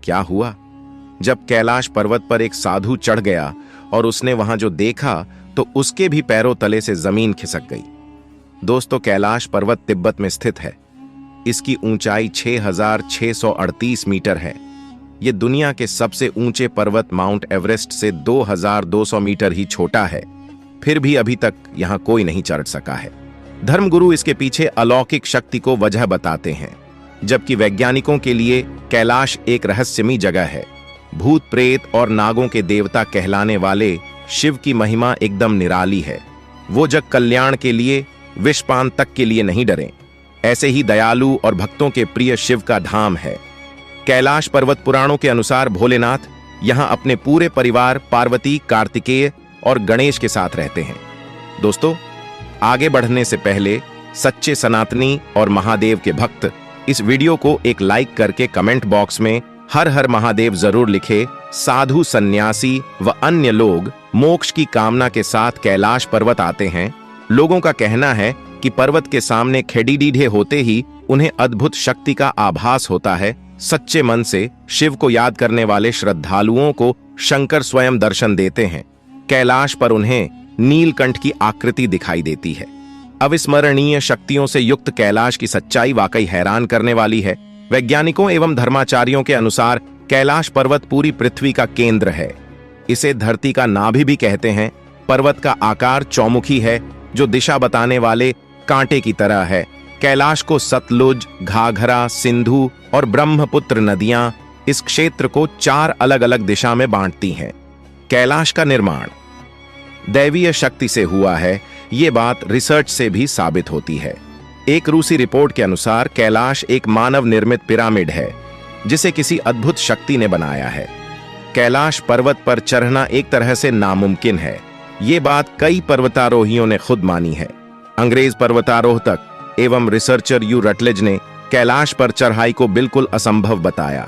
क्या हुआ? जब कैलाश पर्वत पर एक साधु चढ़ गया और उसने वहां जो देखा तो उसके भी पैरों तले से जमीन खिसक गई। दोस्तों, कैलाश पर्वत तिब्बत में स्थित है। इसकी ऊंचाई 6,638 मीटर है। यह दुनिया के सबसे ऊंचे पर्वत माउंट एवरेस्ट से 2,200 मीटर ही छोटा है। फिर भी अभी तक यहां कोई नहीं चढ़ सका है। धर्मगुरु इसके पीछे अलौकिक शक्ति को वजह बताते हैं, जबकि वैज्ञानिकों के लिए कैलाश एक रहस्यमयी जगह है। भूत प्रेत और नागों के देवता कहलाने वाले शिव की महिमा एकदम निराली है। वो जग कल्याण के लिए, विषपान तक के लिए नहीं डरे। ऐसे ही दयालु और भक्तों के प्रिय शिव का धाम है कैलाश पर्वत। पुराणों के अनुसार भोलेनाथ यहां अपने पूरे परिवार पार्वती, कार्तिकेय और गणेश के साथ रहते हैं। दोस्तों, आगे बढ़ने से पहले सच्चे सनातनी और महादेव के भक्त इस वीडियो को एक लाइक करके कमेंट बॉक्स में हर हर महादेव जरूर लिखे। साधु, सन्यासी व अन्य लोग मोक्ष की कामना के साथ कैलाश पर्वत आते हैं। लोगों का कहना है कि पर्वत के सामने खेडीडीढे होते ही उन्हें अद्भुत शक्ति का आभास होता है। सच्चे मन से शिव को याद करने वाले श्रद्धालुओं को शंकर स्वयं दर्शन देते हैं। कैलाश पर उन्हें नीलकंठ की आकृति दिखाई देती है। अविस्मरणीय शक्तियों से युक्त कैलाश की सच्चाई वाकई हैरान करने वाली है। वैज्ञानिकों एवं धर्माचार्यों के अनुसार कैलाश पर्वत पूरी पृथ्वी का केंद्र है। इसे धरती का नाभि भी कहते हैं। पर्वत का आकार चौमुखी है, जो दिशा बताने वाले कांटे की तरह है। कैलाश को सतलुज, घाघरा, सिंधु और ब्रह्मपुत्र नदियां इस क्षेत्र को 4 अलग अलग दिशा में बांटती हैं। कैलाश का निर्माण दैवीय शक्ति से हुआ है। ये बात रिसर्च से भी साबित होती है। एक रूसी रिपोर्ट के अनुसार कैलाश एक मानव निर्मित पिरामिड है, जिसे किसी अद्भुत शक्ति ने बनाया है। कैलाश पर्वत पर चढ़ना एक तरह से नामुमकिन है। ये बात कई पर्वतारोहियों ने खुद मानी है। अंग्रेज पर्वतारोहक एवं रिसर्चर यू रटलेज ने कैलाश पर चढ़ाई को बिल्कुल असंभव बताया।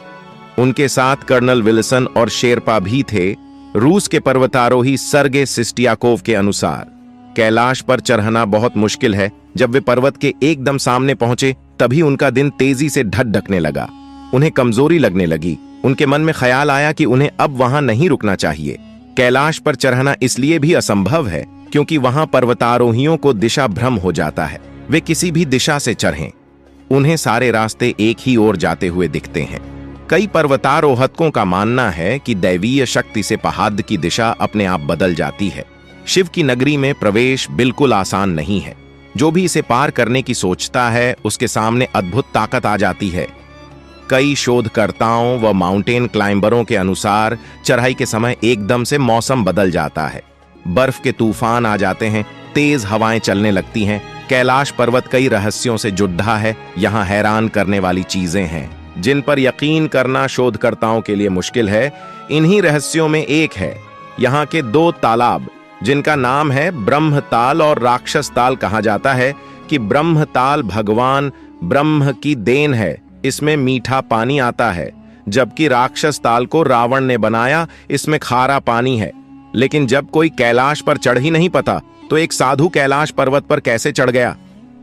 उनके साथ कर्नल विल्सन और शेरपा भी थे। रूस के पर्वतारोही सर्गे सिस्टियाकोव के अनुसार कैलाश पर चढ़ना बहुत मुश्किल है। जब वे पर्वत के एकदम सामने पहुंचे, तभी उनका दिन तेजी से ढकने लगा। उन्हें कमजोरी लगने लगी। उनके मन में ख्याल आया कि उन्हें अब वहां नहीं रुकना चाहिए। कैलाश पर चढ़ना इसलिए भी असंभव है क्योंकि वहां पर्वतारोहियों को दिशा भ्रम हो जाता है। वे किसी भी दिशा से चढ़ें, उन्हें सारे रास्ते एक ही ओर जाते हुए दिखते हैं। कई पर्वतारोहकों का मानना है कि दैवीय शक्ति से पहाड़ की दिशा अपने आप बदल जाती है। शिव की नगरी में प्रवेश बिल्कुल आसान नहीं है। जो भी इसे पार करने की सोचता है, उसके सामने अद्भुत ताकत आ जाती है। कई शोधकर्ताओं व माउंटेन क्लाइंबरों के अनुसार चढ़ाई के समय एकदम से मौसम बदल जाता है। बर्फ के तूफान आ जाते हैं, तेज हवाएं चलने लगती हैं। कैलाश पर्वत कई रहस्यों से जुड़ा है। यहाँ हैरान करने वाली चीजें हैं जिन पर यकीन करना शोधकर्ताओं के लिए मुश्किल है। इन्हीं रहस्यों में एक है यहाँ के 2 तालाब, जिनका नाम है ब्रह्मताल और राक्षस ताल। कहा जाता है कि ब्रह्मताल भगवान ब्रह्म की देन है, इसमें मीठा पानी आता है, जबकि राक्षस ताल को रावण ने बनाया, इसमें खारा पानी है। लेकिन जब कोई कैलाश पर चढ़ ही नहीं पाता, तो एक साधु कैलाश पर्वत पर कैसे चढ़ गया?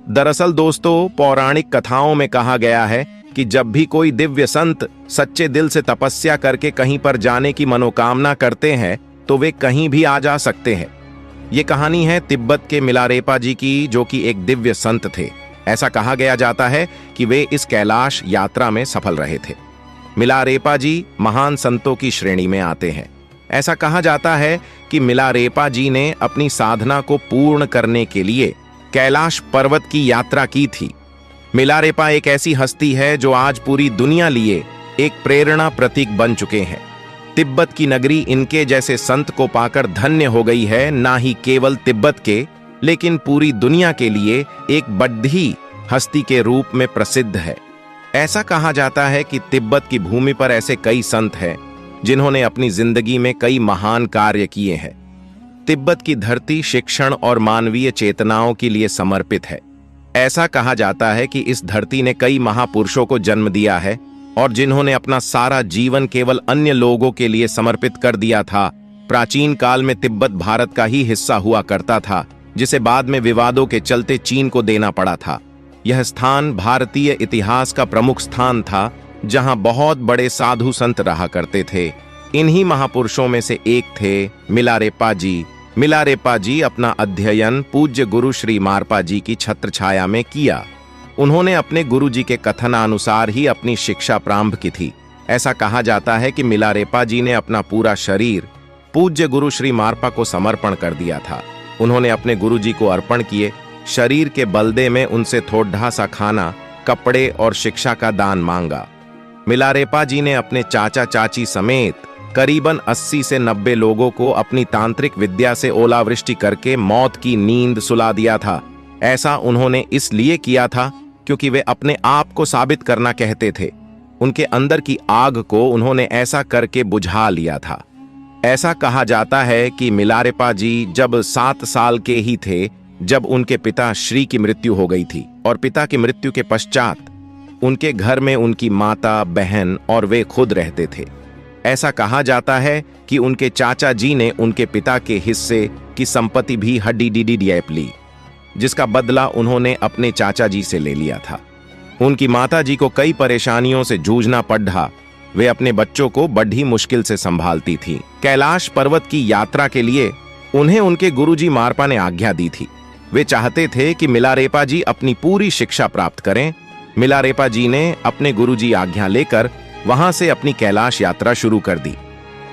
दरअसल दोस्तों, पौराणिक कथाओं में कहा गया है कि जब भी कोई दिव्य संत सच्चे दिल से तपस्या करके कहीं पर जाने की मनोकामना करते हैं, तो वे कहीं भी आ जा सकते हैं। ये कहानी है तिब्बत के मिलारेपा जी की, जो कि एक दिव्य संत थे। ऐसा कहा गया जाता है कि वे इस कैलाश यात्रा में सफल रहे थे। मिलारेपा जी महान संतों की श्रेणी में आते हैं। ऐसा कहा जाता है कि मिलारेपा जी ने अपनी साधना को पूर्ण करने के लिए कैलाश पर्वत की यात्रा की थी। मिलारेपा एक ऐसी हस्ती है जो आज पूरी दुनिया लिए एक प्रेरणा प्रतीक बन चुके हैं। तिब्बत की नगरी इनके जैसे संत को पाकर धन्य हो गई है। ना ही केवल तिब्बत के, लेकिन पूरी दुनिया के लिए एक बड़ी हस्ती के रूप में प्रसिद्ध है। ऐसा कहा जाता है कि तिब्बत की भूमि पर ऐसे कई संत हैं जिन्होंने अपनी जिंदगी में कई महान कार्य किए हैं। तिब्बत की धरती शिक्षण और मानवीय चेतनाओं के लिए समर्पित है। ऐसा कहा जाता है कि इस धरती ने कई महापुरुषों को जन्म दिया है और जिन्होंने अपना सारा जीवन केवल अन्य लोगों के लिए समर्पित कर दिया था। प्राचीन काल में तिब्बत भारत का ही हिस्सा हुआ करता था, जिसे बाद में विवादों के चलते चीन को देना पड़ा था। यह स्थान भारतीय इतिहास का प्रमुख स्थान था, जहां बहुत बड़े साधु संत रहा करते थे। इन्हीं महापुरुषों में से एक थे मिलारेपा जी। मिलारेपा जी अपना अध्ययन पूज्य गुरु श्री मारपा जी की छत्र छाया में किया। उन्होंने अपने गुरु जी के कथनानुसार ही अपनी शिक्षा प्रारंभ की थी। ऐसा कहा जाता है कि मिलारेपा जी ने अपना पूरा शरीर पूज्य गुरु श्री मारपा को समर्पण कर दिया था। उन्होंने अपने गुरु जी को अर्पण किए शरीर के बलदे में उनसे थोड़ा सा खाना, कपड़े और शिक्षा का दान मांगा। मिलारेपा जी ने अपने चाचा चाची समेत करीबन 80 से 90 लोगों को अपनी तांत्रिक विद्या से ओलावृष्टि करके मौत की नींद सुला दिया था। ऐसा उन्होंने इसलिए किया था क्योंकि वे अपने आप को साबित करना कहते थे। उनके अंदर की आग को उन्होंने ऐसा करके बुझा लिया था। ऐसा कहा जाता है कि मिलारेपा जी जब 7 साल के ही थे जब उनके पिता श्री की मृत्यु हो गई थी, और पिता की मृत्यु के पश्चात उनके घर में उनकी माता, बहन और वे खुद रहते थे। ऐसा कहा जाता है कि उनके चाचा जी ने उनके पिता के हिस्से की संपत्ति भी हड्डी ली, जिसका बदला उन्होंने अपने चाचा जी से ले लिया था। उनकी माता जी को कई परेशानियों से जूझना पड़ा। वे अपने बच्चों को बड़ी मुश्किल से संभालती थी। कैलाश पर्वत की यात्रा के लिए उन्हें उनके गुरुजी मारपा ने आज्ञा दी थी। वे चाहते थे कि मिलारेपा जी अपनी पूरी शिक्षा प्राप्त करें। मिलारेपा जी ने अपने गुरुजी आज्ञा लेकर वहां से अपनी कैलाश यात्रा शुरू कर दी।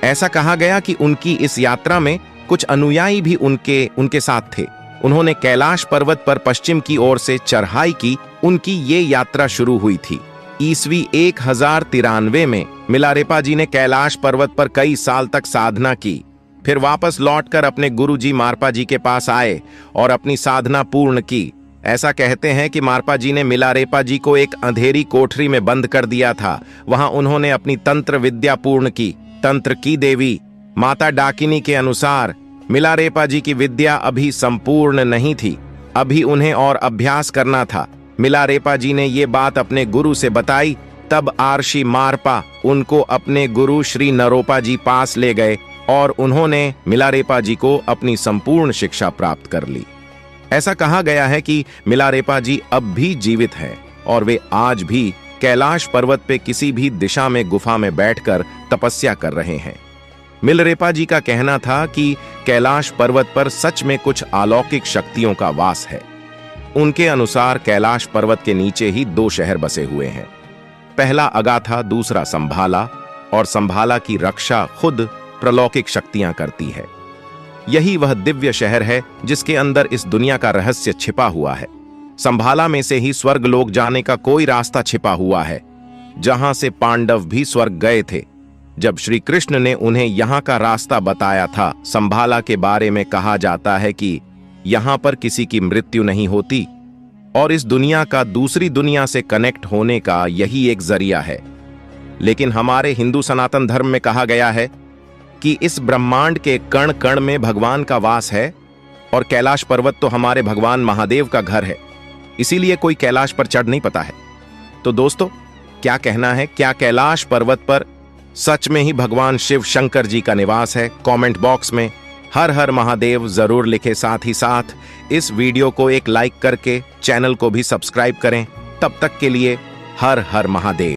ऐसा कहा गया कि उनकी इस यात्रा में कुछ अनुयायी भी उनके साथ थे। उन्होंने कैलाश पर्वत पर पश्चिम की ओर से चढ़ाई की। उनकी ये यात्रा शुरू हुई थी ईस्वी 1093 में। मिलारेपा जी ने कैलाश पर्वत पर कई साल तक साधना की, फिर वापस लौटकर अपने गुरुजी मारपा जी के पास आए और अपनी साधना पूर्ण की। ऐसा कहते हैं कि मारपा जी ने मिलारेपा जी को एक अंधेरी कोठरी में बंद कर दिया था। वहां उन्होंने अपनी तंत्र विद्या पूर्ण की। तंत्र की देवी माता डाकिनी के अनुसार मिलारेपा जी की विद्या अभी संपूर्ण नहीं थी, अभी उन्हें और अभ्यास करना था। मिलारेपा जी ने ये बात अपने गुरु से बताई। तब आर्षि मारपा उनको अपने गुरु श्री नरोपा जी पास ले गए और उन्होंने मिलारेपा जी को अपनी संपूर्ण शिक्षा प्राप्त कर ली। ऐसा कहा गया है कि मिलारेपा जी अब भी जीवित हैं और वे आज भी कैलाश पर्वत पे किसी भी दिशा में गुफा में बैठकर तपस्या कर रहे हैं। मिलारेपा जी का कहना था कि कैलाश पर्वत पर सच में कुछ अलौकिक शक्तियों का वास है। उनके अनुसार कैलाश पर्वत के नीचे ही 2 शहर बसे हुए हैं। पहला अगाथा, दूसरा संभाला, और संभाला की रक्षा खुद प्रलौकिक शक्तियां करती है। यही वह दिव्य शहर है जिसके अंदर इस दुनिया का रहस्य छिपा हुआ है। संभाला में से ही स्वर्गलोक जाने का कोई रास्ता छिपा हुआ है, जहां से पांडव भी स्वर्ग गए थे जब श्री कृष्ण ने उन्हें यहां का रास्ता बताया था। संभाला के बारे में कहा जाता है कि यहां पर किसी की मृत्यु नहीं होती और इस दुनिया का दूसरी दुनिया से कनेक्ट होने का यही एक जरिया है। लेकिन हमारे हिंदू सनातन धर्म में कहा गया है कि इस ब्रह्मांड के कण कण में भगवान का वास है और कैलाश पर्वत तो हमारे भगवान महादेव का घर है, इसीलिए कोई कैलाश पर चढ़ नहीं पाता है। तो दोस्तों, क्या कहना है? क्या कैलाश पर्वत पर सच में ही भगवान शिव शंकर जी का निवास है? कमेंट बॉक्स में हर हर महादेव जरूर लिखें। साथ ही साथ इस वीडियो को एक लाइक करके चैनल को भी सब्सक्राइब करें। तब तक के लिए हर हर महादेव।